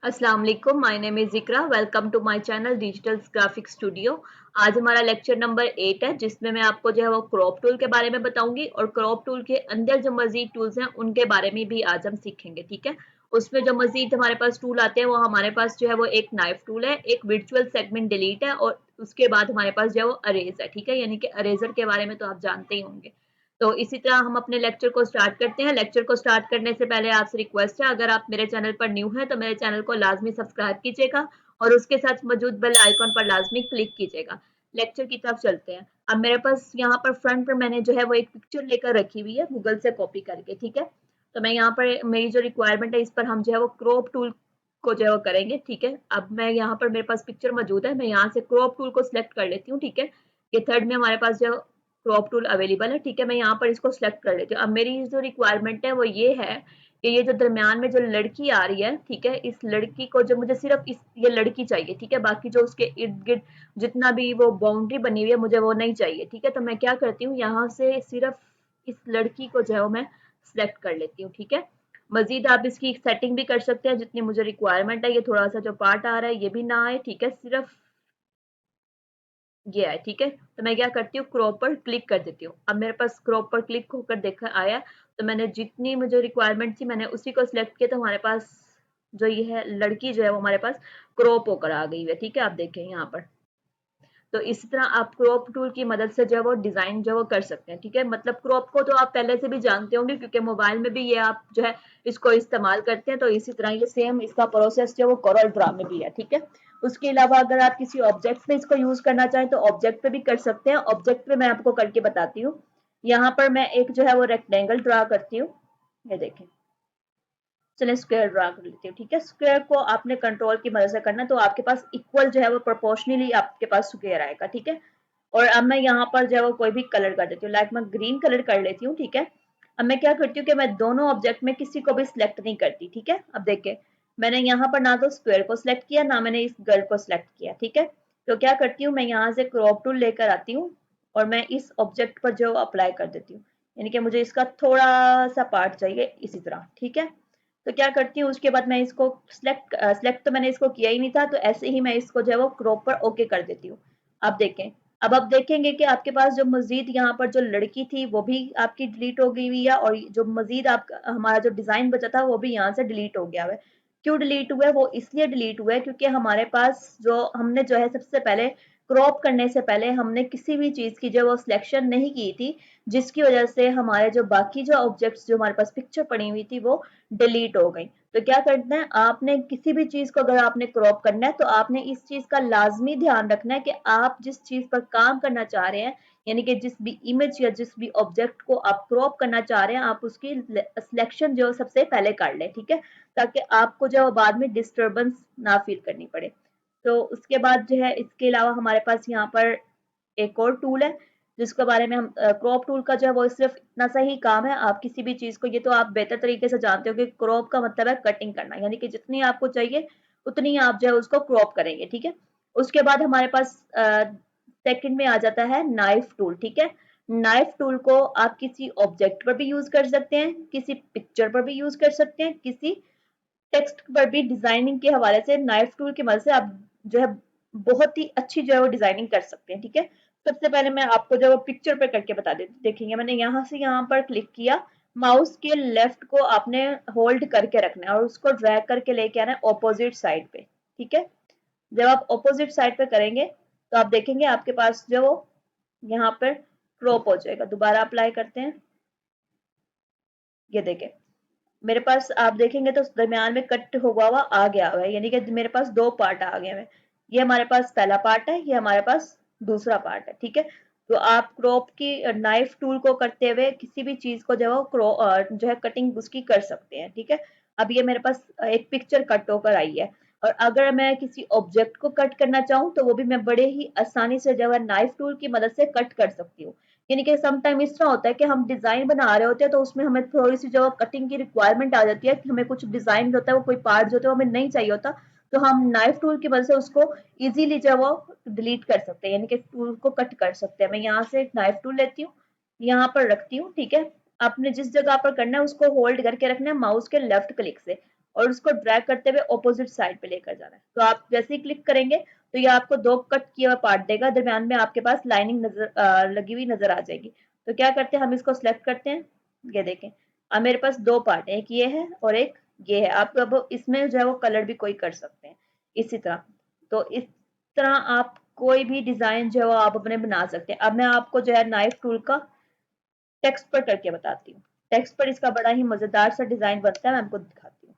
अस्सलाम वालेकुम, my name is Zikra. Welcome to my channel digital graphic studio. आज हमारा लेक्चर नंबर 8 है, जिसमें मैं आपको जो है वो क्रॉप टूल के बारे में बताऊंगी और क्रॉप टूल के अंदर जो मजीद टूल्स हैं उनके बारे में भी आज हम सीखेंगे। ठीक है, उसमें जो मजीद हमारे पास टूल आते हैं वो हमारे पास जो है वो एक नाइफ टूल है, एक वर्चुअल सेगमेंट डिलीट है और उसके बाद हमारे पास जो है वो अरेज है। ठीक है, यानी कि अरेजर के बारे में तो आप जानते ही होंगे। तो इसी तरह हम अपने लेक्चर को स्टार्ट करते हैं। लेक्चर को स्टार्ट करने से पहले आपसे रिक्वेस्ट है, अगर आप मेरे चैनल पर न्यू हैं तो मेरे चैनल को लाजमी सब्सक्राइब कीजिएगा और उसके साथ मौजूद बेल आइकॉन पर लाजमी क्लिक कीजिएगा। लेक्चर की तरफ चलते हैं। अब मेरे पास यहाँ पर फ्रंट पर मैंने जो है वो एक पिक्चर लेकर रखी हुई है गूगल से कॉपी करके। ठीक है, तो मैं यहाँ पर मेरी जो रिक्वायरमेंट है इस पर हम जो है वो क्रॉप टूल को जो है वो करेंगे। ठीक है, अब मैं यहाँ पर मेरे पास पिक्चर मौजूद है, मैं यहाँ से क्रॉप टूल को सिलेक्ट कर लेती हूँ। ठीक है, ये थर्ड में हमारे पास जो क्रॉप टूल अवेलेबल है। ठीक है, मैं यहाँ पर इसको सिलेक्ट कर लेती हूँ। अब मेरी जो रिक्वायरमेंट है वो ये है कि ये जो दरमियान में जो लड़की आ रही है, ठीक है, इस लड़की को जो मुझे सिर्फ इस ये लड़की चाहिए। ठीक है, बाकी जो उसके इर्द गिर्द जितना भी वो बाउंड्री बनी हुई है मुझे वो नहीं चाहिए। ठीक है, तो मैं क्या करती हूँ, यहाँ से सिर्फ इस लड़की को जो है मैं सिलेक्ट कर लेती हूँ। ठीक है, मजीद आप इसकी सेटिंग भी कर सकते हैं जितनी मुझे रिक्वायरमेंट है। ये थोड़ा सा जो पार्ट आ रहा है ये भी ना आए। ठीक है, सिर्फ ये है। ठीक है, तो मैं क्या करती हूँ, क्रॉप पर क्लिक कर देती हूँ। अब मेरे पास क्रॉप पर क्लिक होकर देखा आया, तो मैंने जितनी मुझे रिक्वायरमेंट थी मैंने उसी को सिलेक्ट किया, तो हमारे पास जो ये है लड़की जो है वो हमारे पास क्रॉप होकर आ गई है। ठीक है, आप देखें यहाँ पर। तो इसी तरह आप क्रॉप टूल की मदद से जो है वो डिजाइन जो है वो कर सकते हैं। ठीक है, मतलब क्रॉप को तो आप पहले से भी जानते होंगे क्योंकि मोबाइल में भी ये आप जो है इसको इस्तेमाल करते हैं। तो इसी तरह ये सेम इसका प्रोसेस जो है वो कोरल ड्रा में भी है। ठीक है, उसके अलावा अगर आप किसी ऑब्जेक्ट में इसको यूज करना चाहें तो ऑब्जेक्ट पे भी कर सकते हैं। ऑब्जेक्ट पे मैं आपको करके बताती हूँ। यहाँ पर मैं एक जो है वो रेक्टेंगल ड्रा करती हूँ। ये देखें, चलिए स्क्वायर ड्रा कर लेती हूँ। ठीक है, स्क्वायर को आपने कंट्रोल की मदद से करना, तो आपके पास इक्वल जो है वो प्रोपोर्शनली आपके पास स्क्वायर आएगा। ठीक है, और अब मैं यहाँ पर जो है वो कोई भी कलर कर देती हूँ, लाइक मैं ग्रीन कलर कर लेती हूँ। ठीक है, अब मैं क्या करती हूँ कि मैं दोनों ऑब्जेक्ट में किसी को भी सिलेक्ट नहीं करती। ठीक है, अब देखिए मैंने यहाँ पर ना तो स्क्वायर को सिलेक्ट किया ना मैंने इस गर्ल को सिलेक्ट किया। ठीक है, तो क्या करती हूँ, मैं यहाँ से क्रॉप टूल लेकर आती हूँ और मैं इस ऑब्जेक्ट पर जो अप्लाई कर देती हूँ, यानी कि मुझे इसका थोड़ा सा पार्ट चाहिए इसी तरह। ठीक है, तो क्या करती हूँ, उसके बाद मैं इसको सिलेक्ट तो मैंने इसको किया ही नहीं था, तो ऐसे ही मैं इसको जो है वो क्रॉप पर ओके कर देती हूँ। अब देखें, अब आप देखेंगे कि आपके पास जो मजीद यहाँ पर जो लड़की थी वो भी आपकी डिलीट हो गई हुई है और जो मजीद आप हमारा जो डिजाइन बचा था वो भी यहाँ से डिलीट हो गया है। क्यों डिलीट हुआ है, वो इसलिए डिलीट हुआ है क्योंकि हमारे पास जो हमने जो है सबसे पहले क्रॉप करने से पहले हमने किसी भी चीज की जो वो सिलेक्शन नहीं की थी, जिसकी वजह से हमारे जो बाकी जो ऑब्जेक्ट्स जो हमारे पास पिक्चर पड़ी हुई थी वो डिलीट हो गई। तो क्या करना है, आपने किसी भी चीज को अगर आपने क्रॉप करना है तो आपने इस चीज का लाजमी ध्यान रखना है कि आप जिस चीज पर काम करना चाह रहे हैं, यानी कि जिस भी इमेज या जिस भी ऑब्जेक्ट को आप क्रॉप करना चाह रहे हैं, आप उसकी सिलेक्शन जो सबसे पहले कर लें। ठीक है, ताकि आपको जो बाद में डिस्टरबेंस ना फील करनी पड़े। तो उसके बाद जो है इसके अलावा हमारे पास यहाँ पर एक और टूल है जिसके बारे में हम क्रॉप टूल का जो है वो सिर्फ इतना सा ही काम है। आप किसी भी चीज को, ये तो आप बेहतर तरीके से जानते हो कि क्रॉप का मतलब है कटिंग करना, यानी कि जितनी आपको चाहिए उतनी आप जो है उसको क्रॉप करेंगे। ठीक है, उसके बाद हमारे पास सेकंड में आ जाता है नाइफ टूल। ठीक है, नाइफ टूल को आप किसी ऑब्जेक्ट पर भी यूज कर सकते हैं, किसी पिक्चर पर भी यूज कर सकते हैं, किसी टेक्स्ट पर भी डिजाइनिंग के हवाले से नाइफ टूल की मदद से आप जो है बहुत ही अच्छी जो है वो डिजाइनिंग कर सकते हैं। ठीक है, सबसे पहले मैं आपको जो पिक्चर पे करके बता देती, देखेंगे मैंने यहाँ से यहाँ पर क्लिक किया, माउस के लेफ्ट को आपने होल्ड करके रखना है और उसको ड्रैग करके लेके आना है ऑपोजिट साइड पे। ठीक है, जब आप ऑपोजिट साइड पे करेंगे तो आप देखेंगे आपके पास जो यहाँ पर क्रॉप हो जाएगा। दोबारा अप्लाई करते हैं, ये देखें मेरे पास आप देखेंगे तो दरमियान में कट हुआ हुआ आ गया हुआ है, यानी कि मेरे पास दो पार्ट आ गए हैं। ये हमारे पास पहला पार्ट है, ये हमारे पास दूसरा पार्ट है। ठीक है, तो आप क्रॉप की नाइफ टूल को करते हुए किसी भी चीज को जो है कटिंग उसकी कर सकते हैं। ठीक है, अब ये मेरे पास एक पिक्चर कट होकर आई है और अगर मैं किसी ऑब्जेक्ट को कट करना चाहूँ तो वो भी मैं बड़े ही आसानी से जो है नाइफ टूल की मदद से कट कर सकती हूँ। यानी कि सम टाइम इस तरह होता है कि हम डिजाइन बना रहे होते हैं तो उसमें हमें थोड़ी सी जो कटिंग की रिक्वायरमेंट आ जाती है कि हमें कुछ डिजाइन जो होता है वो कोई पार्ट जो होता है वो हमें नहीं चाहिए होता, तो हम नाइफ टूल की मदद से उसको इजीली जो है वो डिलीट कर सकते हैं, यानी कि टूल को कट कर सकते हैं। मैं यहाँ से एक नाइफ टूल लेती हूँ, यहाँ पर रखती हूँ। ठीक है, आपने जिस जगह पर करना है उसको होल्ड करके रखना है माउस के लेफ्ट क्लिक से और उसको ड्रैग करते हुए ऑपोजिट साइड पे लेकर जाना है। तो आप जैसे ही क्लिक करेंगे तो ये आपको 2 कट किया हुआ पार्ट देगा, दरमियान में आपके पास लाइनिंग लगी हुई नज़र आ जाएगी। तो क्या करते हैं, हम इसको सिलेक्ट करते हैं, ये देखें अब मेरे पास 2 पार्ट है, एक ये है और एक ये है। आप अब इसमें जो है वो कलर भी कोई कर सकते हैं इसी तरह। तो इस तरह आप कोई भी डिज़ाइन जो है वो आप अपने बना सकते हैं। अब मैं आपको जो है नाइफ टूल का टेक्स्ट पर करके बताती हूँ। टेक्स्ट पर इसका बड़ा ही मज़ेदार सा डिज़ाइन बनता है, मैं आपको दिखाती हूँ।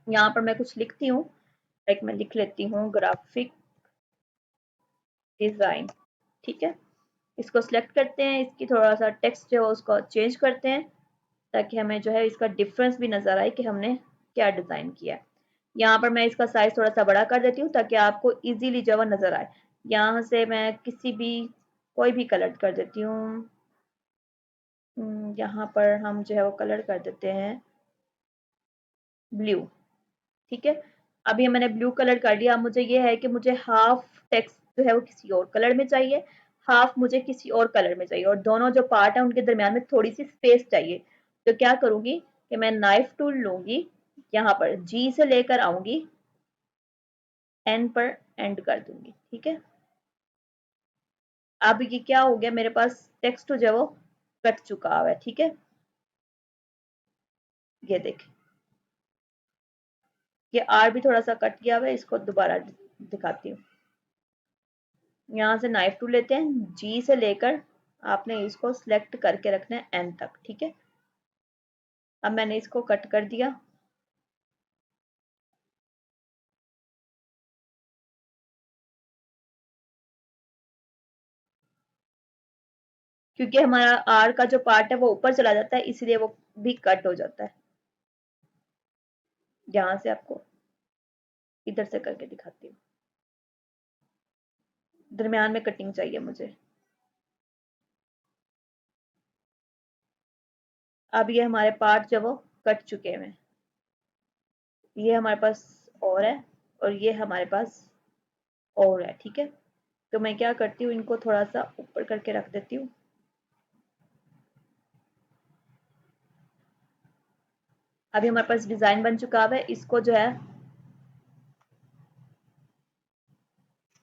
यहाँ पर मैं कुछ लिखती हूँ, लाइक मैं लिख लेती हूँ ग्राफिक डिज़ाइन, ठीक है। इसको सिलेक्ट करते हैं, इसकी थोड़ा सा टेक्स्ट जो है उसको चेंज करते हैं ताकि हमें जो है इसका डिफरेंस भी नज़र आए कि हमने क्या डिज़ाइन किया है। यहाँ पर मैं इसका साइज़ थोड़ा सा बड़ा कर देती हूँ ताकि आपको इजीली जो है नज़र आए। यहाँ से मैं किसी भी कोई भी कलर कर देती हूँ। यहाँ पर हम जो है वो कलर कर देते हैं ब्लू, ठीक है। अभी मैंने ब्लू कलर कर लिया। अब मुझे ये है कि मुझे हाफ टेक्स्ट जो है वो किसी और कलर में चाहिए, हाफ मुझे किसी और कलर में चाहिए और दोनों जो पार्ट है उनके दरमियान में थोड़ी सी स्पेस चाहिए। तो क्या करूंगी कि मैं नाइफ टूल लूंगी, यहाँ पर जी से लेकर आऊंगी, एन पर एंड कर दूंगी, ठीक है। अब ये क्या हो गया, मेरे पास टेक्स्ट जो है वो कट चुका हुआ है, ठीक है। ये देखें, ये आर भी थोड़ा सा कट गया हुआ है, इसको दोबारा दिखाती हूँ। यहाँ से नाइफ टूल लेते हैं, जी से लेकर आपने इसको सिलेक्ट करके रखना है एन तक, ठीक है। अब मैंने इसको कट कर दिया। क्योंकि हमारा आर का जो पार्ट है वो ऊपर चला जाता है, इसलिए वो भी कट हो जाता है। यहाँ से आपको इधर से करके दिखाती हूँ, दरमियान में कटिंग चाहिए मुझे। अब ये हमारे पार्ट जो वो कट चुके हैं, ये हमारे पास और है और ये हमारे पास और है, ठीक है। तो मैं क्या करती हूँ, इनको थोड़ा सा ऊपर करके रख देती हूँ। अभी हमारे पास डिजाइन बन चुका है, इसको जो है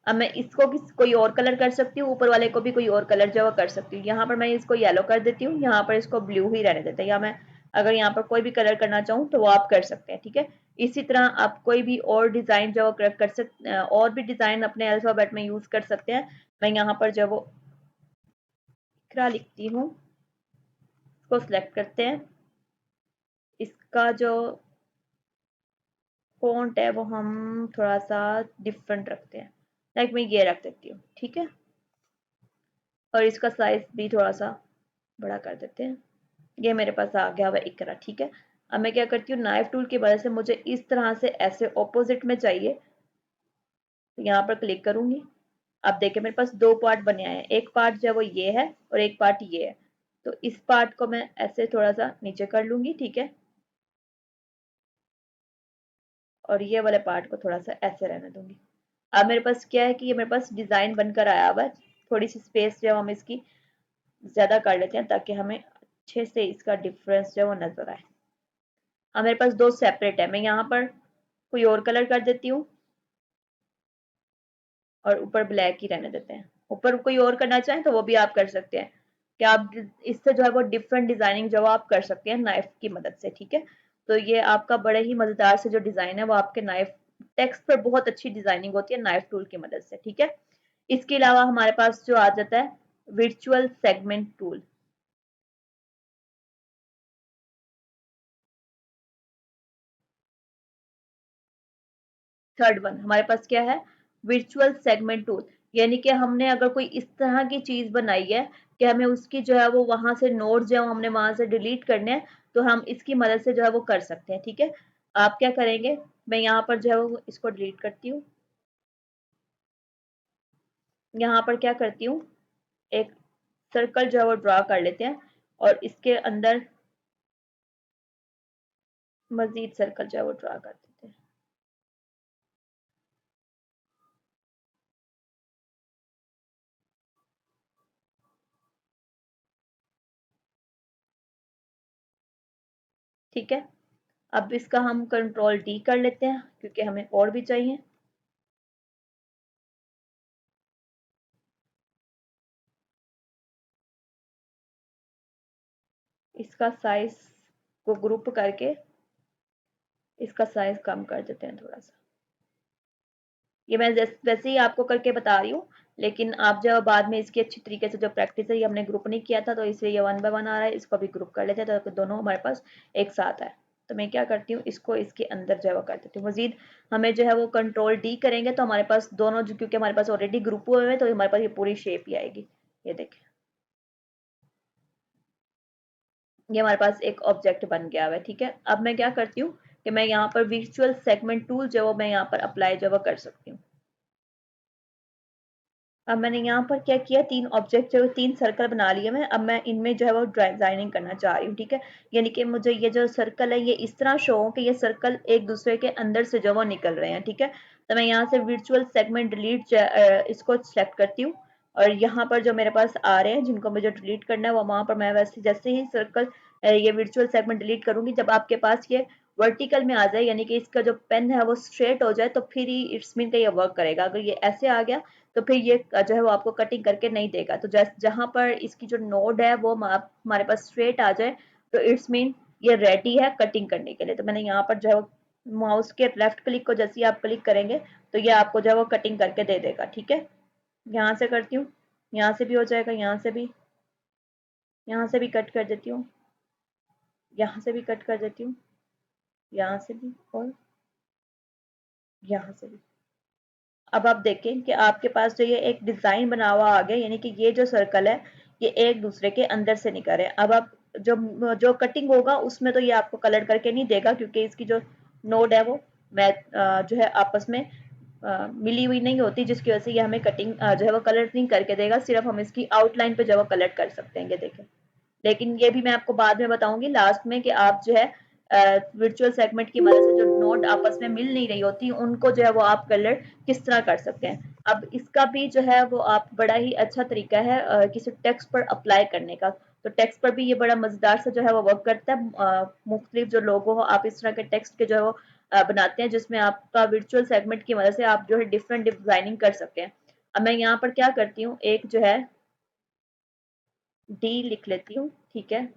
अब मैं इसको कोई और कलर कर सकती हूँ, ऊपर वाले को भी कोई और कलर जो है कर सकती हूँ। यहाँ पर मैं इसको येलो कर देती हूँ, यहाँ पर इसको ब्लू ही रहने देते हैं, या मैं अगर यहाँ पर कोई भी कलर करना चाहूँ तो वो आप कर सकते हैं, ठीक है। इसी तरह आप कोई भी और डिज़ाइन जो कर सकते, और भी डिज़ाइन अपने अल्फ़ाबेट में यूज़ कर सकते हैं। मैं यहाँ पर जो वो इकरा लिखती हूँ, इसको सिलेक्ट करते हैं, इसका जो फ़ॉन्ट है वो हम थोड़ा सा डिफरेंट रखते हैं, लाइक मैं ये रख देती हूँ, ठीक है। और इसका साइज भी थोड़ा सा बड़ा कर देते हैं। ये मेरे पास आ गया हुआ इकरा, ठीक है। अब मैं क्या करती हूँ, नाइफ टूल की वजह से मुझे इस तरह से ऐसे ऑपोजिट में चाहिए, तो यहाँ पर क्लिक करूंगी। अब देखिए मेरे पास 2 पार्ट बने आए हैं, एक पार्ट जो है वो ये है और एक पार्ट ये है। तो इस पार्ट को मैं ऐसे थोड़ा सा नीचे कर लूंगी, ठीक है। और ये वाले पार्ट को थोड़ा सा ऐसे रहने दूंगी। अब मेरे पास क्या है कि ये मेरे पास डिजाइन बनकर आया हुआ है। थोड़ी सी स्पेस जो हम इसकी ज्यादा कर लेते हैं ताकि हमें अच्छे से इसका डिफरेंस जो है वो नजर आए। अब मेरे पास 2 सेपरेट है, मैं यहाँ पर कोई और कलर कर देती हूँ और ऊपर ब्लैक ही रहने देते हैं। ऊपर कोई और करना चाहें तो वो भी आप कर सकते हैं, कि आप इससे जो है वो डिफरेंट डिजाइनिंग जो आप कर सकते हैं नाइफ की मदद से, ठीक है। तो ये आपका बड़े ही मजेदार से जो डिजाइन है वो आपके नाइफ टेक्स्ट पर बहुत अच्छी डिजाइनिंग होती है नाइफ टूल की मदद से, ठीक है। इसके अलावा हमारे पास जो आ जाता है virtual segment tool. Third one हमारे पास क्या है, वर्चुअल सेगमेंट टूल। यानी कि हमने अगर कोई इस तरह की चीज बनाई है कि हमें उसकी जो है वो वहां से नोट जो है हमने वहां से डिलीट करने हैं, तो हम इसकी मदद से जो है वो कर सकते हैं, ठीक है। आप क्या करेंगे, मैं यहाँ पर जो है वो इसको डिलीट करती हूँ। यहाँ पर क्या करती हूँ, एक सर्कल जो है वो ड्रा कर लेते हैं और इसके अंदर मजीद सर्कल जो है वो ड्रा कर देते हैं। ठीक है। अब इसका हम कंट्रोल डी कर लेते हैं क्योंकि हमें और भी चाहिए। इसका साइज को ग्रुप करके इसका साइज कम कर देते हैं थोड़ा सा। ये मैं वैसे ही आपको करके बता रही हूँ, लेकिन आप जब बाद में इसकी अच्छी तरीके से जो प्रैक्टिस है, ये हमने ग्रुप नहीं किया था तो इसलिए ये 1 बाय 1 आ रहा है। इसको भी ग्रुप कर लेते हैं तो दोनों हमारे पास एक साथ है। तो मैं क्या करती हूँ, इसको इसके अंदर जो है वो कर देती हूँ। मजीद हमें जो है वो कंट्रोल डी करेंगे तो हमारे पास दोनों जो, क्योंकि हमारे पास ऑलरेडी ग्रुप हुए हैं तो हमारे पास ये पूरी शेप ही आएगी। ये देखें, ये हमारे पास एक ऑब्जेक्ट बन गया हुआ है। ठीक है, अब मैं क्या करती हूँ कि मैं यहाँ पर विजुअल सेगमेंट टूल जो है वो मैं यहाँ पर अप्लाई जो है वो कर सकती हूँ। अब मैंने यहाँ पर क्या किया, 3 ऑब्जेक्ट जो 3 सर्कल बना लिए मैं। अब मैं इनमें जो है वो डिजाइनिंग करना चाह रही हूँ। ठीक है, यानी कि मुझे ये जो सर्कल है ये इस तरह शो हो कि ये सर्कल एक दूसरे के अंदर से जो वो निकल रहे हैं। ठीक है, तो मैं यहाँ से वर्चुअल सेगमेंट डिलीट इसको सिलेक्ट करती हूँ और यहाँ पर जो मेरे पास आ रहे हैं जिनको मुझे डिलीट करना है वो वहां पर मैं वैसे जैसे ही सर्कल ये वर्चुअल सेगमेंट डिलीट करूंगी, जब आपके पास ये वर्टिकल में आ जाए यानी कि इसका जो पेन है वो स्ट्रेट हो जाए तो फिर ही इट्स मीन का ये वर्क करेगा। अगर ये ऐसे आ गया तो फिर ये जो है वो आपको कटिंग करके नहीं देगा। तो जहां पर इसकी जो नोड है वो हमारे पास स्ट्रेट आ जाए तो इट्स मीन ये रेडी है कटिंग करने के लिए। तो मैंने यहाँ पर जो है वो माउस के लेफ्ट क्लिक को जैसे ही आप क्लिक करेंगे तो ये आपको जो है वो कटिंग करके दे देगा। ठीक है, यहाँ से करती हूँ, यहाँ से भी हो जाएगा, यहाँ से भी, यहाँ से भी कट कर देती हूँ, यहाँ से भी कट कर देती हूँ, यहाँ से भी और यहाँ से भी। अब आप देखें कि आपके पास जो ये एक डिजाइन बना हुआ आ गया, यानी कि ये जो सर्कल है ये एक दूसरे के अंदर से निकल रहे हैं। अब आप जो जो कटिंग होगा उसमें तो ये आपको कलर करके नहीं देगा क्योंकि इसकी जो नोड है वो जो है आपस में मिली हुई नहीं होती, जिसकी वजह से ये हमें कटिंग जो है वो कलर नहीं करके देगा। सिर्फ हम इसकी आउटलाइन पे जो है वो कलर कर सकते हैं, ये देखें। लेकिन ये भी मैं आपको बाद में बताऊंगी लास्ट में कि आप जो है वर्चुअल सेगमेंट की मदद से जो नोड आपस में मिल नहीं रही होती उनको जो है वो आप कलर किस तरह कर सकते हैं। अब इसका भी जो है वो आप बड़ा ही अच्छा तरीका है किसी टेक्स्ट पर अप्लाई करने का। तो टेक्स्ट पर भी ये बड़ा मजेदार से जो है वो वर्क करता है। मुख्तलिफ जो लोगो हो आप इस तरह के टेक्स्ट के जो है वो बनाते हैं जिसमें आपका वर्चुअल सेगमेंट की मदद से आप जो है डिफरेंट डिजाइनिंग कर सकते हैं। अब मैं यहाँ पर क्या करती हूँ, एक जो है डी लिख लेती हूँ। ठीक है,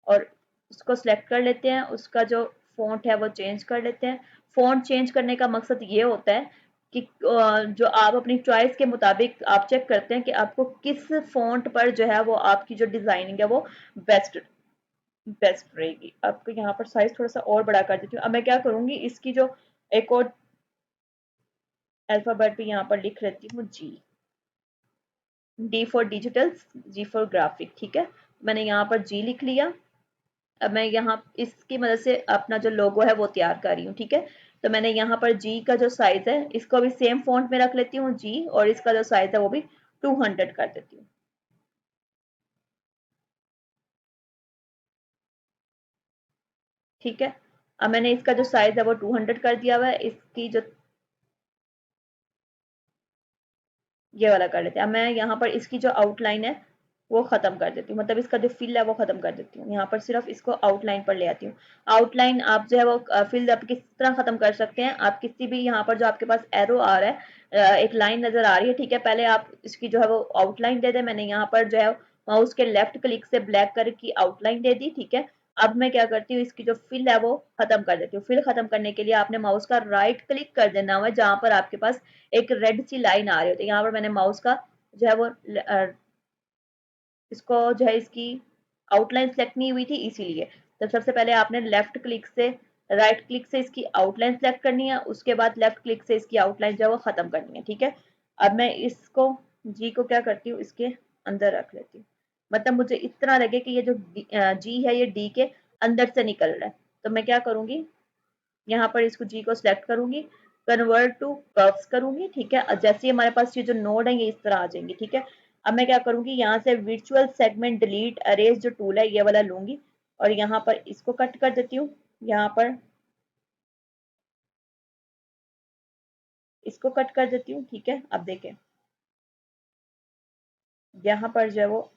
और उसको सिलेक्ट कर लेते हैं, उसका जो फ़ॉन्ट है वो चेंज कर लेते हैं। फ़ॉन्ट चेंज करने का मकसद ये होता है कि जो आप अपनी चॉइस के मुताबिक आप चेक करते हैं कि आपको किस फ़ॉन्ट पर जो है वो आपकी जो डिज़ाइनिंग है वो बेस्ट बेस्ट रहेगी। आपको यहाँ पर साइज़ थोड़ा-सा और बड़ा कर देती हूँ। अब मैं क्या करूँगी, इसकी जो एक और अल्फ़ाबेट भी यहाँ पर लिख लेती हूँ, जी। D for digital, G for graphic. ठीक है, मैंने यहाँ पर जी लिख लिया। अब मैं यहाँ इसकी मदद से अपना जो लोगो है वो तैयार कर रही हूँ। ठीक है, तो मैंने यहाँ पर जी का जो साइज है इसको भी सेम फॉन्ट में रख लेती हूँ जी, और इसका जो साइज है वो भी 200 कर देती हूँ। ठीक है, अब मैंने इसका जो साइज है वो 200 कर दिया हुआ है। इसकी जो ये वाला कर लेते हैं। अब मैं यहाँ पर इसकी जो आउटलाइन है वो खत्म कर देती हूँ, मतलब इसका जो फिल है वो खत्म कर देती हूँ। यहाँ पर सिर्फ इसको आउटलाइन पर ले आती हूँ। आउटलाइन आप जो है वो फिल आप किस तरह खत्म कर सकते हैं, आप किसी भी यहाँ पर जो आपके पास एरो आ रहा है एक लाइन नजर आ रही है। ठीक है, पहले आप इसकी जो है वो आउटलाइन दे दें। मैंने यहाँ पर जो है माउस के लेफ्ट क्लिक से ब्लैक कलर की आउटलाइन दे दी। ठीक है, अब मैं क्या करती हूँ, इसकी जो फिल है वो खत्म कर देती हूँ। फिल खत्म करने के लिए आपने माउस का राइट क्लिक कर देना हुआ है जहां पर आपके पास एक रेड सी लाइन आ रही होती है। यहाँ पर मैंने माउस का जो है वो इसको जो है इसकी आउटलाइन सेलेक्ट नहीं हुई थी इसीलिए। तो सबसे पहले आपने लेफ्ट क्लिक से राइट क्लिक से इसकी आउटलाइन सेलेक्ट करनी है, उसके बाद लेफ्ट क्लिक से इसकी आउटलाइन जो है वो खत्म करनी है। ठीक है, अब मैं इसको जी को क्या करती हूँ, इसके अंदर रख लेती हूँ। मतलब मुझे इस तरह लगे कि ये जो जी है ये डी के अंदर से निकल रहा है। तो मैं क्या करूंगी, यहाँ पर इसको जी को सिलेक्ट करूंगी, कन्वर्ट टू कर्व्स करूंगी। ठीक है, जैसे ही हमारे पास ये जो नोड है ये इस तरह आ जाएंगे। ठीक है, अब मैं क्या करूंगी, यहाँ से वर्चुअल सेगमेंट डिलीट अरेज जो टूल है ये वाला लूंगी और यहाँ पर इसको कट कर देती हूँ। यहाँ पर इसको कट कर देती हूँ। ठीक है, अब देखें यहाँ पर जो है वो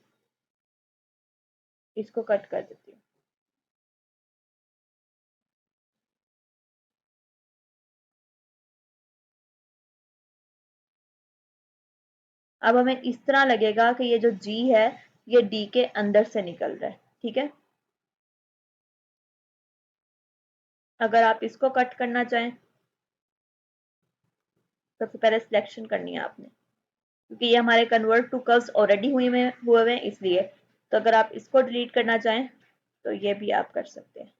इसको कट कर देती हूँ। अब हमें इस तरह लगेगा कि ये जो जी है ये डी के अंदर से निकल रहा है, ठीक है। अगर आप इसको कट करना चाहें, सबसे पहले सिलेक्शन करनी है आपने, क्योंकि ये हमारे कन्वर्ट टू कर्व्स ऑलरेडी हुए हैं इसलिए। तो अगर आप इसको डिलीट करना चाहें तो ये भी आप कर सकते हैं।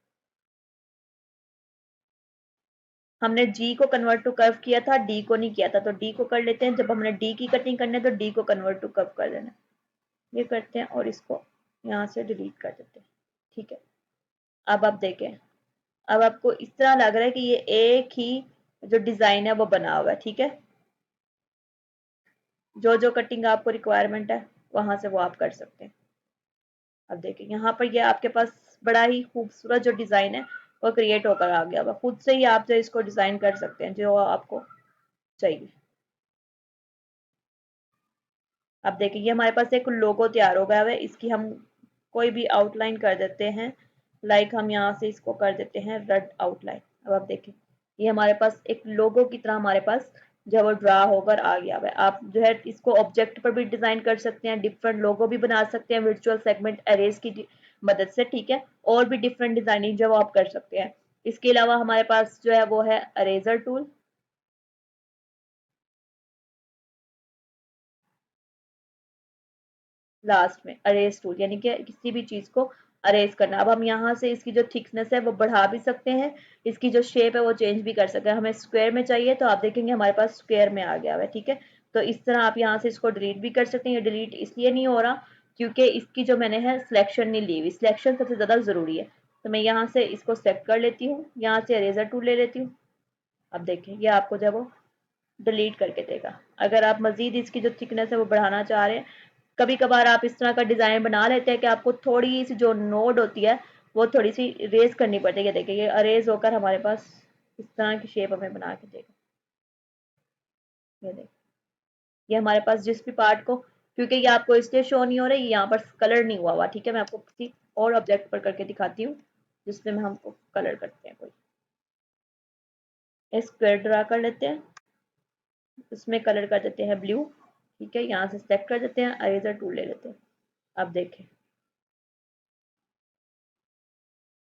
हमने जी को कन्वर्ट टू कर्व किया था, डी को नहीं किया था, तो डी को कर लेते हैं। जब हमने डी की कटिंग करनी है तो डी को कन्वर्ट टू कर्व कर देना। ये करते हैं और इसको यहाँ से डिलीट कर देते हैं, ठीक है। अब आप देखें, अब आपको इस तरह लग रहा है कि ये एक ही जो डिजाइन है वो बना हुआ है, ठीक है। जो जो कटिंग आपको रिक्वायरमेंट है वहां से वो आप कर सकते हैं। अब देखिए यहाँ पर ये आपके पास बड़ा ही खूबसूरत जो डिजाइन है वो क्रिएट होकर आ गया। खुद से ही आप जो इसको डिजाइन कर सकते हैं जो आपको चाहिए। अब देखिए ये हमारे पास एक लोगो तैयार हो गया है। इसकी हम कोई भी आउटलाइन कर देते हैं, लाइक हम यहाँ से इसको कर देते हैं रेड आउटलाइन। अब आप देखिए ये हमारे पास एक लोगो की तरह हमारे पास जो है वो ड्रा होकर आ गया है। आप जो है इसको ऑब्जेक्ट पर भी डिजाइन कर सकते हैं, डिफरेंट लोगो भी बना सकते हैं वर्चुअल सेगमेंट अरेज की मदद से, ठीक है। और भी डिफरेंट डिजाइनिंग जो आप कर सकते हैं। इसके अलावा हमारे पास जो है वो है अरेजर टूल। लास्ट में अरेज टूल, यानी कि किसी भी चीज को अरेज करना। अब हम यहाँ से इसकी जो थिकनेस है वो बढ़ा भी सकते हैं, इसकी जो शेप है वो चेंज भी कर सकते हैं। हमें स्क्वायर में चाहिए तो आप देखेंगे हमारे पास स्क्वायर में आ गया है, ठीक है। तो इस तरह आप यहाँ से इसको डिलीट भी कर सकते हैं। ये डिलीट इसलिए नहीं हो रहा क्योंकि इसकी जो मैंने है सिलेक्शन नहीं ली हुई। सिलेक्शन सबसे ज्यादा जरूरी है। तो मैं यहाँ से इसको सेलेक्ट कर लेती हूँ, यहाँ से अरेजर टूल ले लेती हूँ। अब देखें ये आपको जब वो डिलीट करके देगा। अगर आप मजीद इसकी जो थिकनेस है वो बढ़ाना चाह रहे हैं, कभी कभार आप इस तरह का डिजाइन बना लेते हैं कि आपको थोड़ी सी जो नोड होती है वो थोड़ी सी रेज करनी पड़ती है। देखिए ये अरेज होकर हमारे पास इस तरह की शेप हमें बना के देगा। ये देखिए ये हमारे पास जिस भी पार्ट को, क्योंकि ये आपको इसलिए शो नहीं हो रहा है, यहाँ पर कलर नहीं हुआ ठीक है। मैं आपको किसी और ऑब्जेक्ट पर करके दिखाती हूँ जिसमें हम हमको कलर करते हैं। कोई स्क्वायर ड्रा कर लेते हैं, उसमें कलर कर देते हैं ब्लू, ठीक है। यहाँ से सेलेक्ट कर देते हैं, अरेजर टूल ले लेते हैं। अब देखें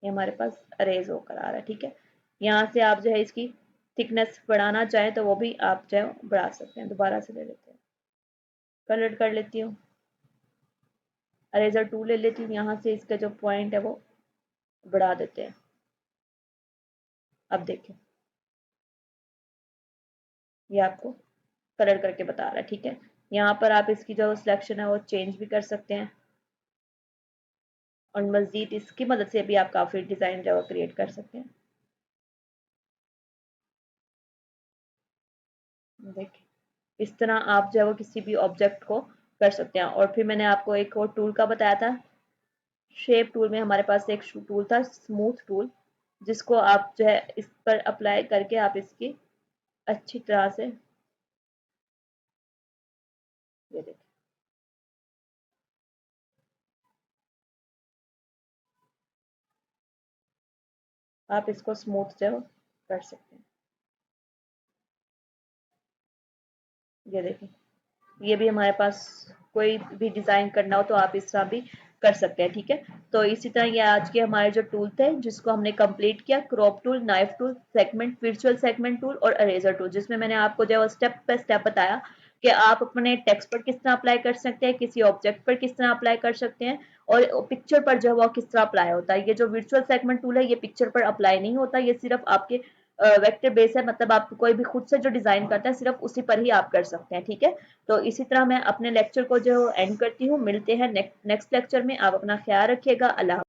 ये हमारे पास अरेज होकर आ रहा है, ठीक है। यहाँ से आप जो है इसकी थिकनेस बढ़ाना चाहें तो वो भी आप जो है बढ़ा सकते हैं। दोबारा से ले लेते हैं, कलर कर लेती हूँ, अरेजर टूल ले लेती हूँ, यहाँ से इसका जो पॉइंट है वो बढ़ा देते हैं। अब देखें ये आपको कलर करके बता रहा है, ठीक है। यहाँ पर आप इसकी जो सिलेक्शन है वो चेंज भी कर सकते हैं और मजीद इसकी मदद से भी आप काफ़ी डिज़ाइन जो है क्रिएट कर सकते हैं। देखिए इस तरह आप जो है वो किसी भी ऑब्जेक्ट को कर सकते हैं। और फिर मैंने आपको एक और टूल का बताया था, शेप टूल में हमारे पास एक टूल था स्मूथ टूल, जिसको आप जो है इस पर अप्लाई करके आप इसकी अच्छी तरह से ये देखिए आप इसको स्मूथ जो कर सकते हैं। ये देखिए ये भी हमारे पास कोई भी डिज़ाइन करना हो तो आप इस तरह भी कर सकते हैं, ठीक है। तो इसी तरह ये आज के हमारे जो टूल थे जिसको हमने कंप्लीट किया, crop tool, knife tool, segment, virtual segment tool और अरेजर टूल, जिसमें मैंने आपको जो है स्टेप बाय स्टेप बताया कि आप अपने टेक्स्ट पर किस तरह अप्लाई कर सकते हैं, किसी ऑब्जेक्ट पर किस तरह अप्लाई कर सकते हैं और पिक्चर पर जो है वो किस तरह अप्लाई होता है। ये जो वर्चुअल सेगमेंट टूल है ये पिक्चर पर अप्लाई नहीं होता, ये सिर्फ आपके वेक्टर बेस है, मतलब आप कोई भी खुद से जो डिजाइन करता है सिर्फ उसी पर ही आप कर सकते हैं, ठीक है। तो इसी तरह मैं अपने लेक्चर को जो एंड करती हूँ। मिलते हैं नेक्स्ट लेक्चर में। आप अपना ख्याल रखिएगा। अल्लाह।